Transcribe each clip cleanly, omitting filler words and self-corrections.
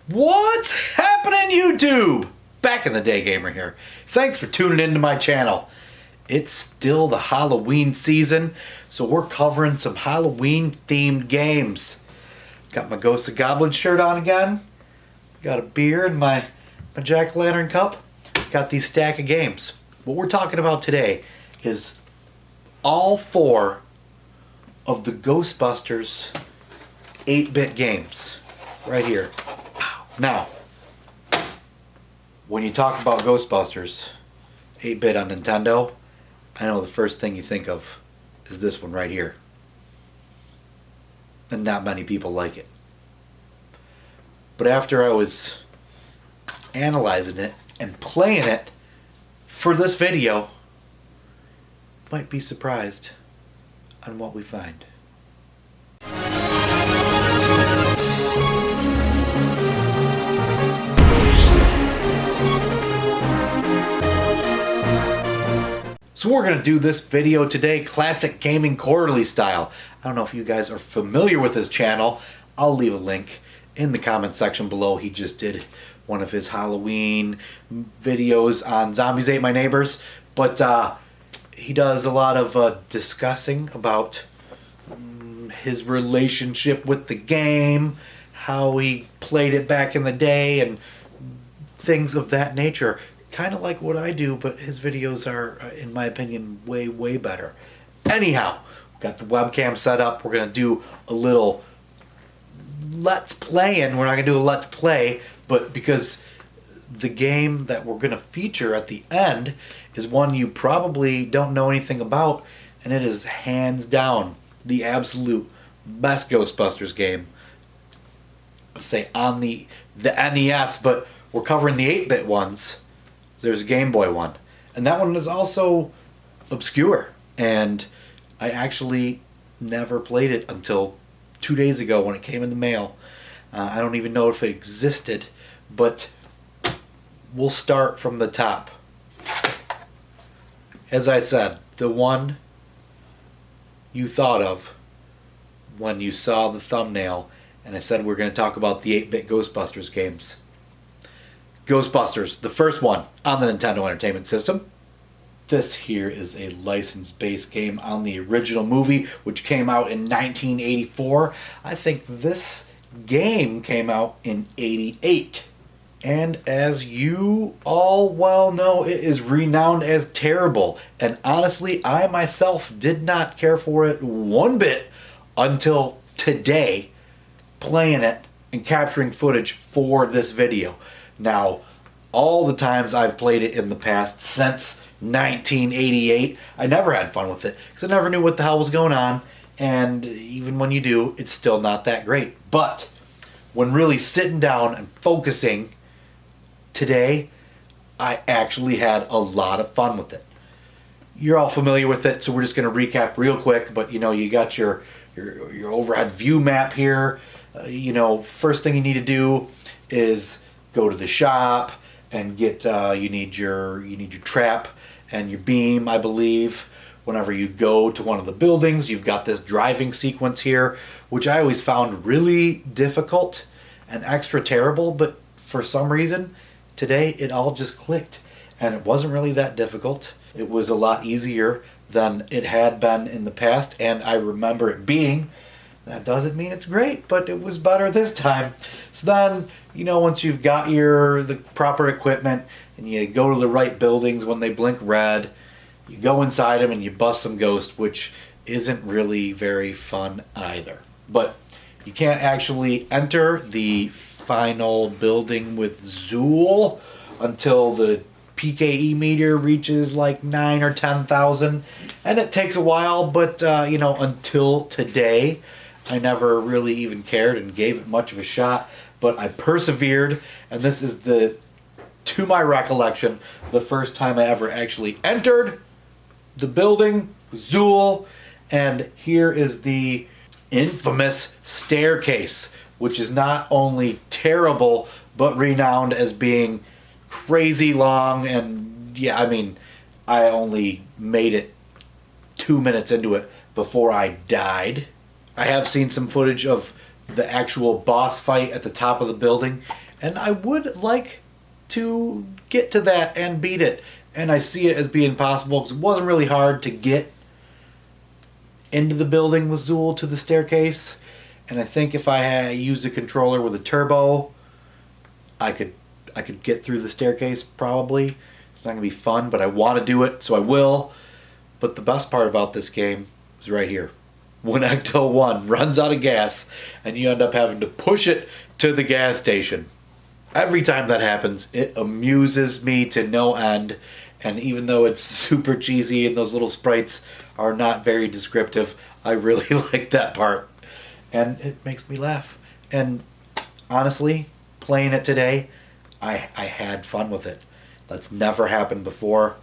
What's happening, YouTube? Back in the day gamer here. Thanks for tuning into my channel. It's still the Halloween season, so we're covering some Halloween themed games. Got my Ghost of Goblin shirt on again. Got a beer in my jack-o'-lantern cup. Got these stack of games. What we're talking about today is all 4 of the Ghostbusters 8-bit games. Right here. Now, when you talk about Ghostbusters 8-bit on Nintendo, I know the first thing you think of is this one right here. And not many people like it. But after I was analyzing it and playing it for this video, might be surprised on what we find. So we're going to do this video today, Classic Gaming Quarterly style. I don't know if you guys are familiar with his channel. I'll leave a link in the comment section below. He just did one of his Halloween videos on Zombies Ate My Neighbors. But he does a lot of discussing about his relationship with the game, how he played it back in the day, and things of that nature. Kind of like what I do, but his videos are, in my opinion, way, way better. Anyhow, got the webcam set up. We're going to do a little let's play, and we're not going to do a let's play, but because the game that we're going to feature at the end is one you probably don't know anything about, and it is hands down the absolute best Ghostbusters game. I'll say on the NES, but we're covering the 8-bit ones. There's a Game Boy one, and that one is also obscure, and I actually never played it until 2 days ago when it came in the mail. I don't even know if it existed, but we'll start from the top. As I said, the one you thought of when you saw the thumbnail and I said we're going to talk about the 8-bit Ghostbusters games. Ghostbusters, the first one on the Nintendo Entertainment System. This here is a license-based game on the original movie, which came out in 1984. I think this game came out in 88. And as you all well know, it is renowned as terrible. And honestly, I myself did not care for it one bit until today, playing it and capturing footage for this video. Now, all the times I've played it in the past since 1988, I never had fun with it because I never knew what the hell was going on, and even when you do, it's still not that great. But when really sitting down and focusing today, I actually had a lot of fun with it. You're all familiar with it, so we're just going to recap real quick, but you know, you got your overhead view map here. First thing you need to do is go to the shop and get you need your trap and your beam, I believe. Whenever you go to one of the buildings, you've got this driving sequence here, which I always found really difficult and extra terrible, but for some reason today it all just clicked, and it wasn't really that difficult. It was a lot easier than it had been in the past, and I remember it being. That doesn't mean it's great, but it was better this time. So then, once you've got the proper equipment and you go to the right buildings when they blink red, you go inside them and you bust some ghosts, which isn't really very fun either. But you can't actually enter the final building with Zool until the PKE meter reaches like 9 or 10,000, and it takes a while, but until today I never really even cared and gave it much of a shot, but I persevered, and this is to my recollection, the first time I ever actually entered the building, Zool, and here is the infamous staircase, which is not only terrible, but renowned as being crazy long, and yeah, I only made it 2 minutes into it before I died. I have seen some footage of the actual boss fight at the top of the building, And I would like to get to that and beat it. And I see it as being possible because it wasn't really hard to get into the building with Zool to the staircase. And I think if I had used a controller with a turbo, I could get through the staircase probably. It's not going to be fun, but I want to do it, so I will. But the best part about this game is right here. When Ecto 1 runs out of gas and you end up having to push it to the gas station. Every time that happens, it amuses me to no end. And even though it's super cheesy and those little sprites are not very descriptive, I really like that part. And it makes me laugh. And honestly, playing it today, I had fun with it. That's never happened before.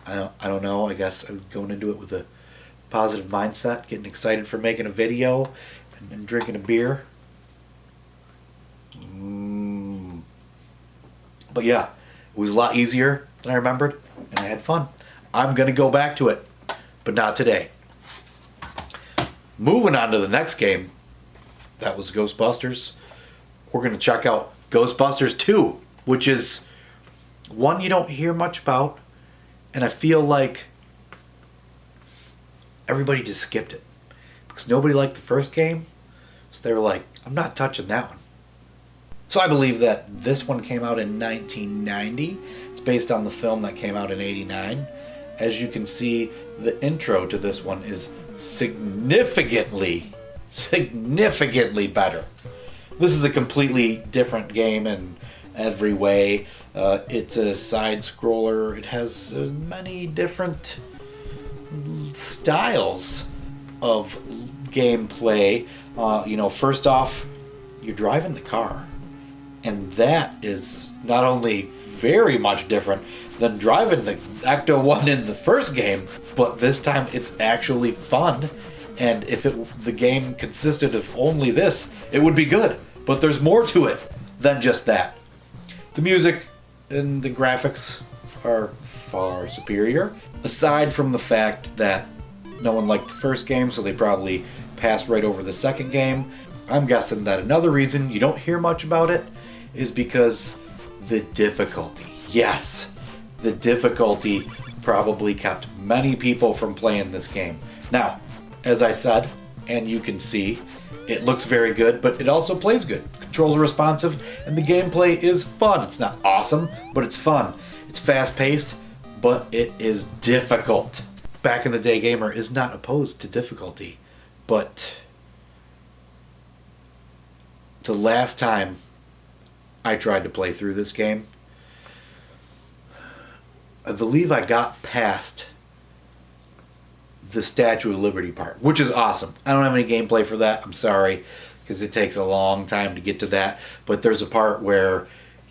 I don't know. I guess I'm going into it with a positive mindset, getting excited for making a video and drinking a beer. But yeah, it was a lot easier than I remembered, and I had fun. I'm going to go back to it, but not today. Moving on to the next game, that was Ghostbusters. We're going to check out Ghostbusters 2, which is one you don't hear much about, and I feel like everybody just skipped it because nobody liked the first game, so they were like, I'm not touching that one. So I believe that this one came out in 1990. It's based on the film that came out in 89. As you can see, the intro to this one is significantly better. This is a completely different game in every way. It's a side scroller. It has many different styles of gameplay. First off, you're driving the car. And that is not only very much different than driving the Ecto 1 in the first game, but this time it's actually fun. And if the game consisted of only this, it would be good. But there's more to it than just that. The music and the graphics are far superior. Aside from the fact that no one liked the first game, so they probably passed right over the second game. I'm guessing that another reason you don't hear much about it is because the difficulty. Yes, the difficulty probably kept many people from playing this game. Now, as I said, and you can see, it looks very good, but it also plays good. Controls are responsive, and the gameplay is fun. It's not awesome, but it's fun. It's fast-paced, but it is difficult. Back in the day gamer is not opposed to difficulty, but the last time I tried to play through this game, I believe I got past the Statue of Liberty part, which is awesome. I don't have any gameplay for that. I'm sorry, because it takes a long time to get to that. But there's a part where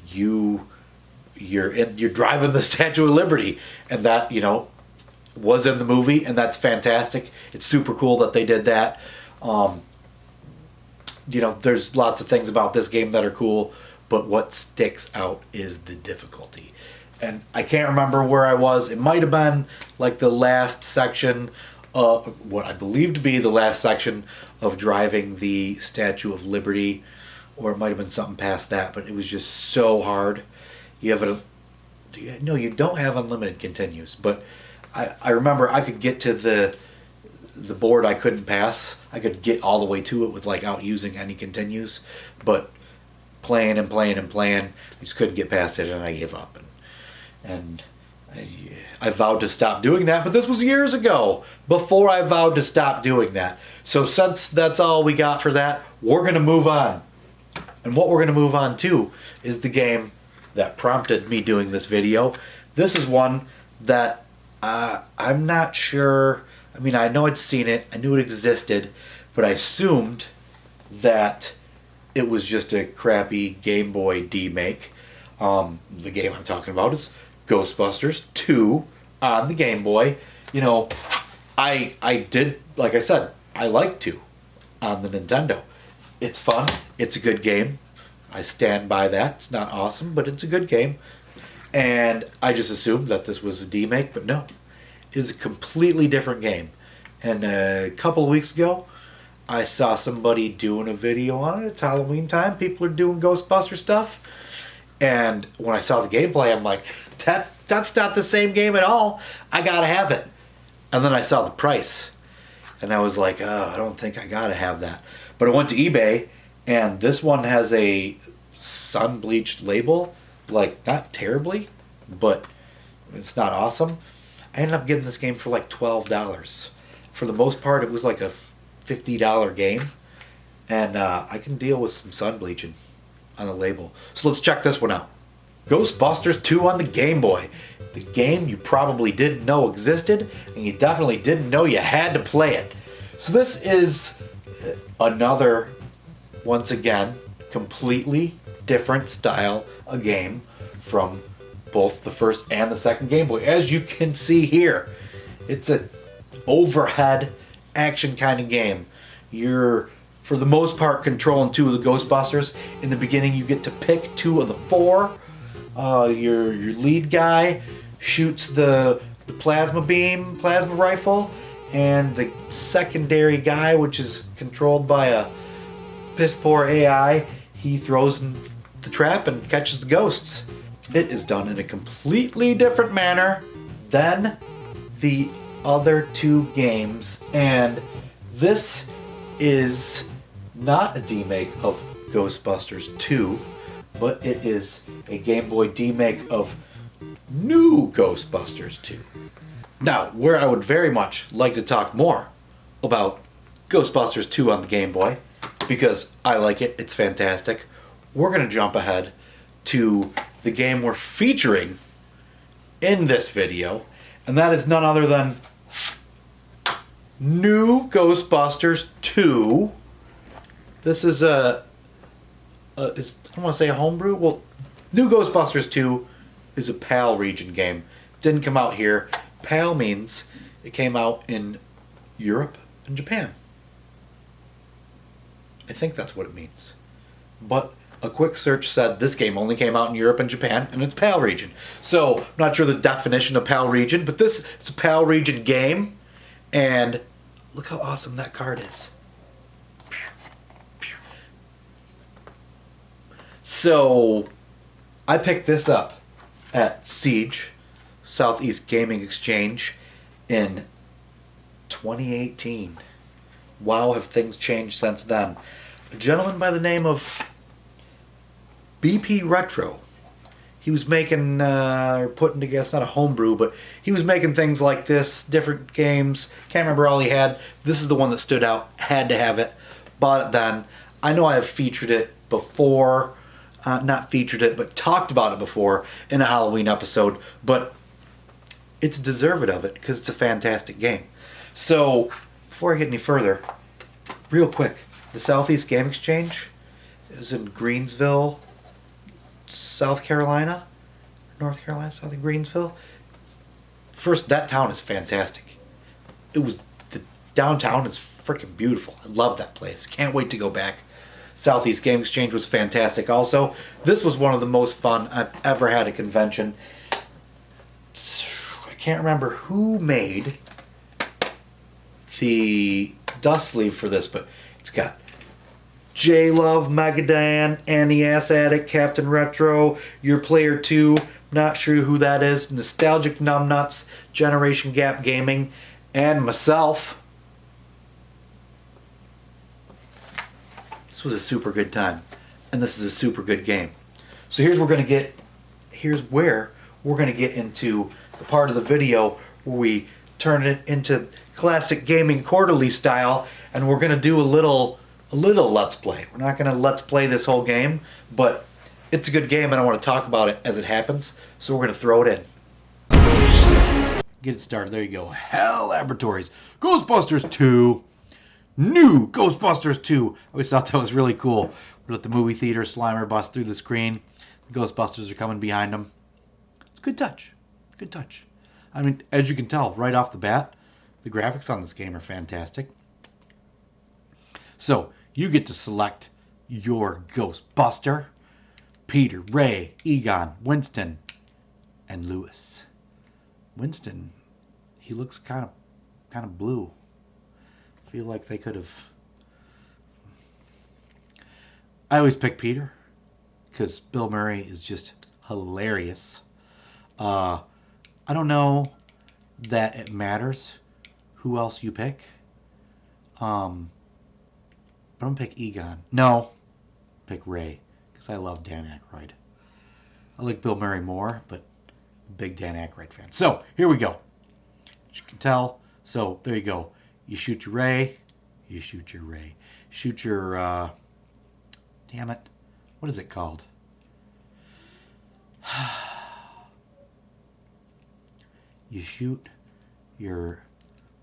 you're driving the Statue of Liberty, and that was in the movie, and that's fantastic. It's super cool that they did that. There's lots of things about this game that are cool, but what sticks out is the difficulty. And I can't remember where I was. It might have been like the last section, what I believe to be the last section of driving the Statue of Liberty, or it might have been something past that, but it was just so hard. You don't have unlimited continues, but I remember I could get to the board I couldn't pass. I could get all the way to it without using any continues, but playing, I just couldn't get past it, and I gave up. And I vowed to stop doing that, but this was years ago, before I vowed to stop doing that. So since that's all we got for that, we're going to move on. And what we're going to move on to is the game that prompted me doing this video. This is one that I'm not sure. I mean, I know I'd seen it, I knew it existed, but I assumed that it was just a crappy Game Boy D-make. The game I'm talking about is Ghostbusters 2 on the Game Boy. I did, like I said, I like 2 on the Nintendo. It's fun. It's a good game. I stand by that. It's not awesome, but it's a good game. And I just assumed that this was a D-make, but no. It is a completely different game. And a couple of weeks ago, I saw somebody doing a video on it. It's Halloween time. People are doing Ghostbuster stuff. And when I saw the gameplay, I'm like, that's not the same game at all. I gotta have it. And then I saw the price. And I was like, oh, I don't think I gotta have that. But I went to eBay, and this one has a sun-bleached label. Like, not terribly, but it's not awesome. I ended up getting this game for like $12. For the most part, it was like a $50 game. And I can deal with some sun bleaching on the label. So let's check this one out. Ghostbusters 2 on the Game Boy. The game you probably didn't know existed, and you definitely didn't know you had to play it. So this is another, once again, completely different style of game from both the first and the second Game Boy. As you can see here, it's a overhead action kind of game. You're, for the most part, controlling 2 of the Ghostbusters. In the beginning, you get to pick 2 of the 4. Your lead guy shoots the plasma rifle, and the secondary guy, which is controlled by a piss poor AI, he throws in the trap and catches the ghosts. It is done in a completely different manner than the other 2 games, and this is not a demake of Ghostbusters 2, but it is a Game Boy demake of New Ghostbusters 2. Now, where I would very much like to talk more about Ghostbusters 2 on the Game Boy, because I like it, it's fantastic, we're going to jump ahead to the game we're featuring in this video, and that is none other than New Ghostbusters 2. This is I don't want to say a homebrew. Well, New Ghostbusters 2 is a PAL region game. Didn't come out here. PAL means it came out in Europe and Japan. I think that's what it means. But a quick search said this game only came out in Europe and Japan, and it's PAL region. So, I'm not sure the definition of PAL region, but this is a PAL region game. And look how awesome that card is. So, I picked this up at Siege, Southeast Gaming Exchange, in 2018. Wow, have things changed since then. A gentleman by the name of BP Retro. He was making, or putting together, it's not a homebrew, but he was making things like this, different games. Can't remember all he had. This is the one that stood out. Had to have it. Bought it then. I know I have featured it before. Not featured it, but talked about it before in a Halloween episode. But it's deserved of it because it's a fantastic game. So, before I get any further, real quick, the Southeast Game Exchange is in Greensville, South Carolina. North Carolina, South of Greensville. First, that town is fantastic. The downtown is freaking beautiful. I love that place. Can't wait to go back. Southeast Game Exchange was fantastic also. This was one of the most fun I've ever had at a convention. I can't remember who made the dust sleeve for this, but it's got J-Love, Megadan, Annie Ass Addict, Captain Retro, Your Player 2, not sure who that is, Nostalgic Numbnuts, Generation Gap Gaming, and myself. This was a super good time, and this is a super good game. So here's where we're going to get into the part of the video where we turn it into classic gaming quarterly style, and we're going to do a little let's play. We're not going to let's play this whole game, but it's a good game, and I want to talk about it as it happens, so we're going to throw it in. Get it started. There you go. Hell Laboratories. Ghostbusters 2. New Ghostbusters 2. I always thought that was really cool. We're at the movie theater, Slimer busts through the screen. The Ghostbusters are coming behind him. It's a good touch. Good touch. I mean, as you can tell right off the bat, the graphics on this game are fantastic. So, you get to select your Ghostbuster. Peter, Ray, Egon, Winston, and Lewis. Winston, he looks kind of blue. I feel like they could have I always pick Peter because Bill Murray is just hilarious. Uh, I don't know that it matters who else you pick. Um, but I'm gonna pick Egon. No, pick Ray because I love Dan Aykroyd. I like Bill Murray more, but big Dan Aykroyd fan. So here we go. As you can tell, so there you go. You shoot your Ray. You shoot your Ray. Shoot your. Damn it. What is it called? You shoot your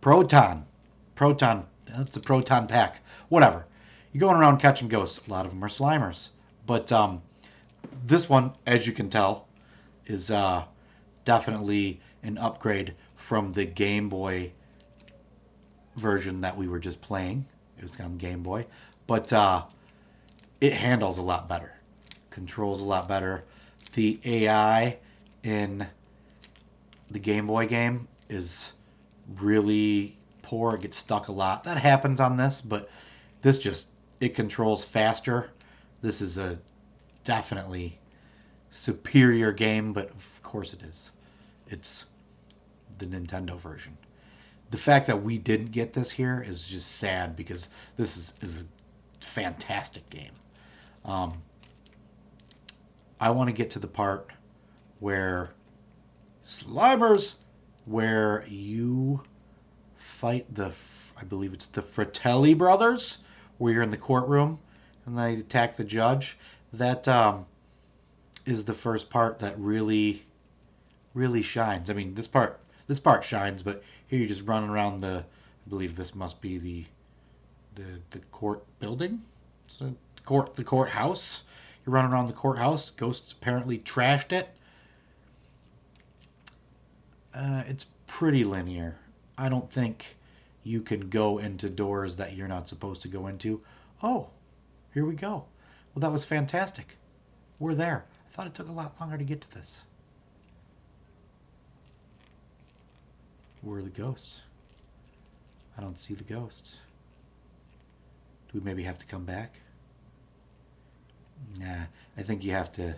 proton. Proton. That's a proton pack. Whatever. You're going around catching ghosts. A lot of them are Slimers. But this one, as you can tell, is definitely an upgrade from the Game Boy version that we were just playing. It was on Game Boy. But it handles a lot better. Controls a lot better. The AI in the Game Boy game is really poor. It gets stuck a lot. That happens on this, but this just, it controls faster. This is a definitely superior game, but of course it is. It's the Nintendo version. The fact that we didn't get this here is just sad because this is a fantastic game. I want to get to the part where Slimers, where you fight I believe it's the Fratelli brothers, where you're in the courtroom and they attack the judge. That is the first part that really shines. I mean, this part shines, but here you're just running around I believe this must be the court building. So the courthouse. You're running around the courthouse. Ghosts apparently trashed it. It's pretty linear. I don't think you can go into doors that you're not supposed to go into. Oh, here we go. Well, that was fantastic. We're there. I thought it took a lot longer to get to this. Where are the ghosts? I don't see the ghosts. Do we maybe have to come back? Nah, I think you have to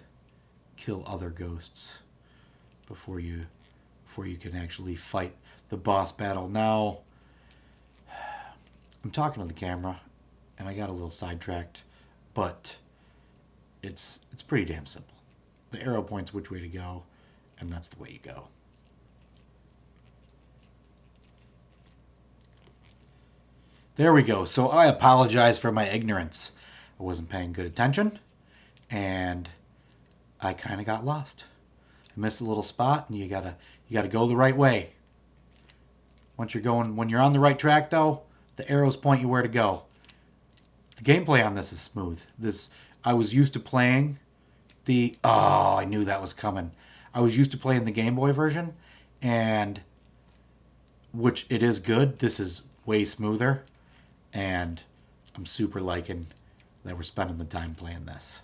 kill other ghosts before you can actually fight the boss battle. Now, I'm talking to the camera, and I got a little sidetracked, but it's pretty damn simple. The arrow points which way to go, and that's the way you go. There we go. So I apologize for my ignorance. I wasn't paying good attention, and I kind of got lost. I missed a little spot, and you gotta go the right way. When you're on the right track, though, the arrows point you where to go. The gameplay on this is smooth. I was used to playing I knew that was coming. I was used to playing the Game Boy version, and which it is good. This is way smoother, and I'm super liking that we're spending the time playing this.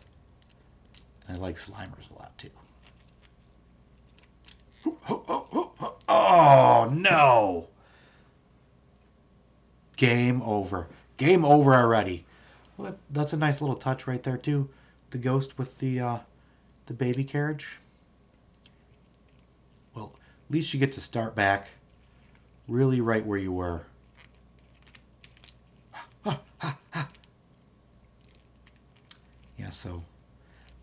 I like Slimers a lot too. Oh no! Game over. Game over already. Well, that's a nice little touch right there too. The ghost with the baby carriage. Well, at least you get to start back really right where you were. Yeah, so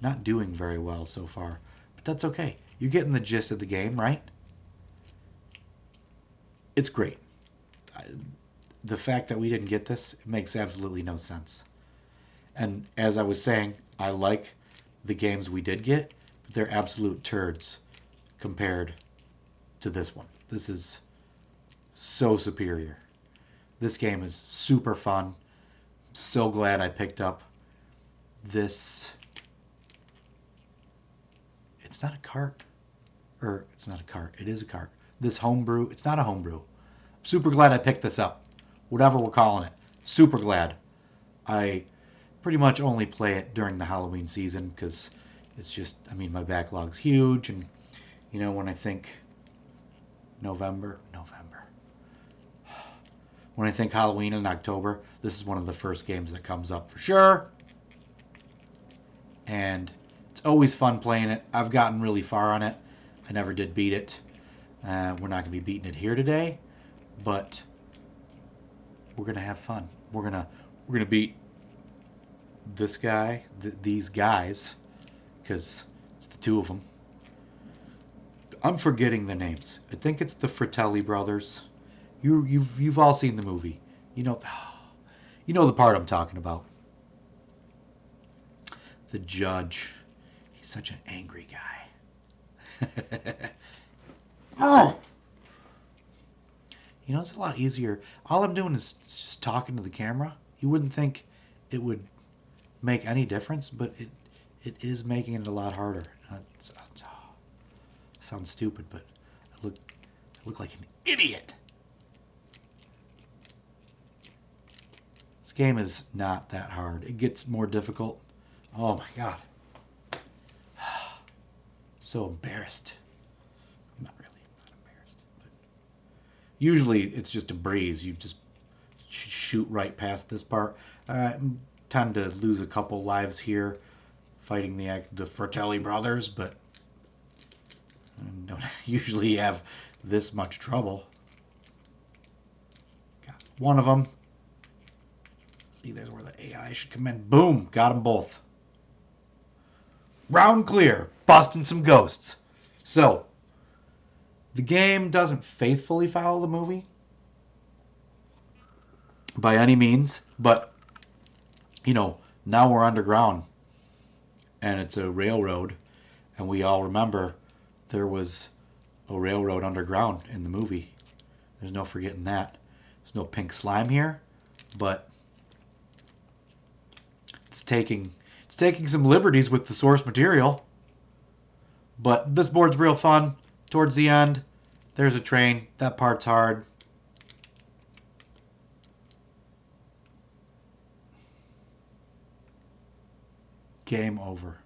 not doing very well so far, but that's okay. You're getting the gist of the game, right? It's great. The fact that we didn't get this makes absolutely no sense. And as I was saying, I like the games we did get, but they're absolute turds compared to this one. This is so superior. This game is super fun. So glad I picked up this. It's not a cart. Or it's not a cart. It is a cart. This homebrew. It's not a homebrew. I'm super glad I picked this up. Whatever we're calling it. Super glad. I pretty much only play it during the Halloween season because it's just, I mean, my backlog's huge. And, you know, when I think November. When I think Halloween in October, this is one of the first games that comes up for sure. and it's always fun playing it. I've gotten really far on it. I never did beat it. We're not going to be beating it here today, but we're going to have fun. We're gonna beat this guy, these guys, because it's the two of them. I'm forgetting the names. I think it's the Fratelli brothers. You've all seen the movie. You know the part I'm talking about. The judge. He's such an angry guy. Oh. You know, it's a lot easier. All I'm doing is just talking to the camera. You wouldn't think it would make any difference, but it is making it a lot harder. Sounds stupid, but I look like an idiot. This game is not that hard. It gets more difficult. Oh my god. So embarrassed. I'm not embarrassed. But usually it's just a breeze. You just shoot right past this part. I tend to lose a couple lives here fighting the Fratelli brothers, but I don't usually have this much trouble. Got one of them. See, there's where the AI should come in. Boom! Got them both. Round clear. Busting some ghosts. So, the game doesn't faithfully follow the movie by any means, but, you know, now we're underground and it's a railroad, and we all remember there was a railroad underground in the movie. There's no forgetting that. There's no pink slime here, but it's taking some liberties with the source material. But this board's real fun. Towards the end, there's a train. That part's hard. Game over.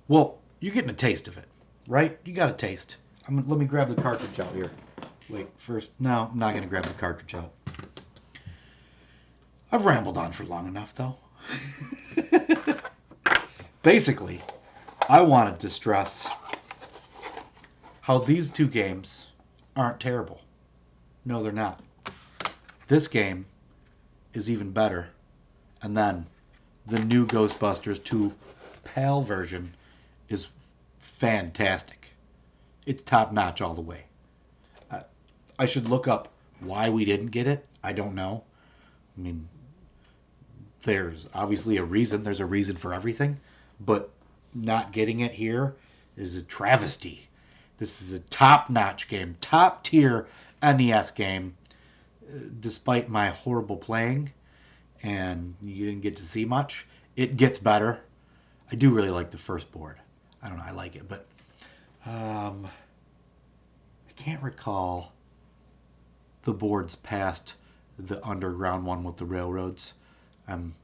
Well, you're getting a taste of it, right? You got a taste. Let me grab the cartridge out here. Wait, first. No, I'm not going to grab the cartridge out. I've rambled on for long enough, though. Basically, I wanted to stress how these two games aren't terrible. No, they're not. This game is even better. And then the new Ghostbusters 2 PAL version is fantastic. It's top notch all the way. I should look up why we didn't get it. I don't know. I mean, there's obviously a reason. There's a reason for everything. But not getting it here is a travesty. This is a top-notch game. Top-tier NES game. Despite my horrible playing, and you didn't get to see much, it gets better. I do really like the first board. I don't know, I like it, but I can't recall the boards past the underground one with the railroads. I'm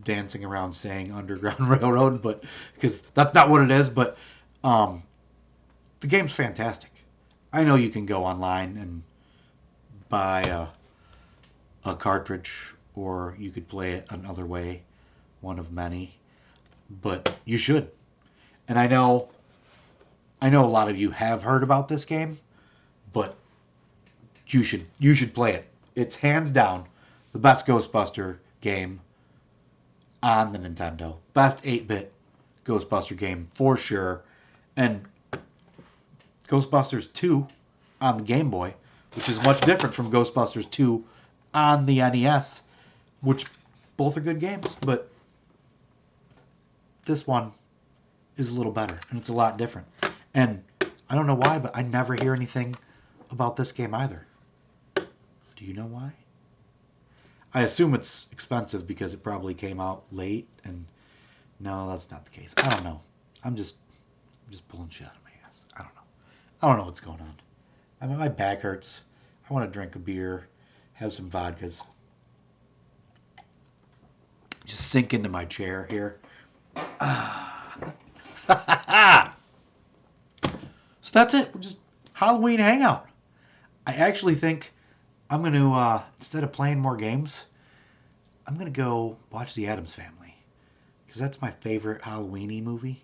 dancing around saying underground railroad, but because that's not what it is. But the game's fantastic. I know you can go online and buy a cartridge, or you could play it another way, one of many. But you should. And I know a lot of you have heard about this game, but you should play it. It's hands down the best Ghostbuster game on the Nintendo. Best 8-bit Ghostbuster game for sure. And Ghostbusters 2 on the Game Boy, which is much different from Ghostbusters 2 on the NES, which both are good games, but this one is a little better, and it's a lot different. And I don't know why, but I never hear anything about this game either. Do you know why? I assume it's expensive because it probably came out late, and no, that's not the case. I don't know. I'm just pulling shit out of my ass. I don't know what's going on. I mean, my back hurts. I want to drink a beer, have some vodkas. Just sink into my chair here. So that's it. We're just Halloween hangout. I actually think I'm going to, instead of playing more games, I'm going to go watch The Addams Family because that's my favorite Halloween-y movie.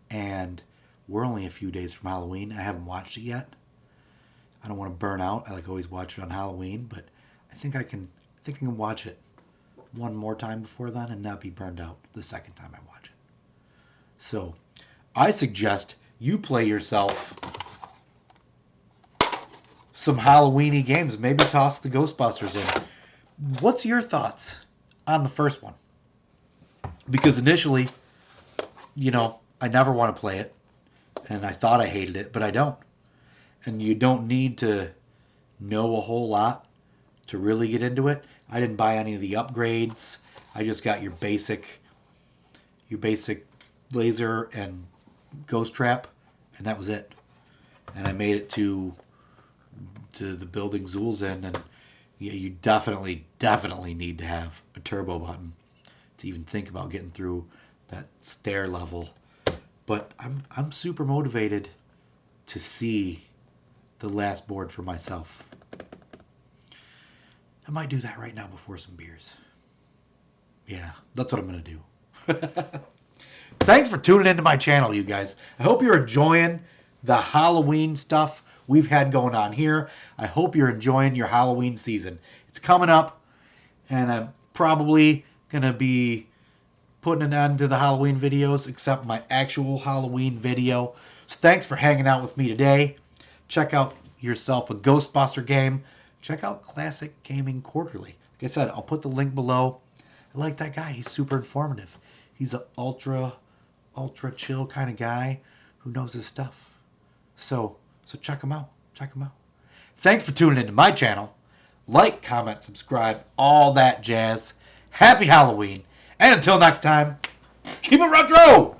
And we're only a few days from Halloween. I haven't watched it yet. I don't want to burn out. I always watch it on Halloween, but I think I can watch it one more time before then and not be burned out the second time I watch it. So I suggest you play yourself some Halloween-y games. Maybe toss the Ghostbusters in. What's your thoughts on the first one? Because initially, I never want to play it. And I thought I hated it, but I don't. And you don't need to know a whole lot to really get into it. I didn't buy any of the upgrades. I just got your basic laser and ghost trap, and that was it. And I made it to the building Zool's in, and you definitely need to have a turbo button to even think about getting through that stair level. But I'm super motivated to see the last board for myself. I might do that right now before some beers. Yeah, that's what I'm going to do. Thanks for tuning into my channel, you guys. I hope you're enjoying the Halloween stuff we've had going on here. I hope you're enjoying your Halloween season. It's coming up, and I'm probably going to be putting an end to the Halloween videos, except my actual Halloween video. So thanks for hanging out with me today. Check out yourself a Ghostbuster game. Check out Classic Gaming Quarterly. Like I said, I'll put the link below. I like that guy. He's super informative. He's an ultra chill kind of guy who knows his stuff. So check him out. Check him out. Thanks for tuning into my channel. Like, comment, subscribe, all that jazz. Happy Halloween. And until next time, keep it retro!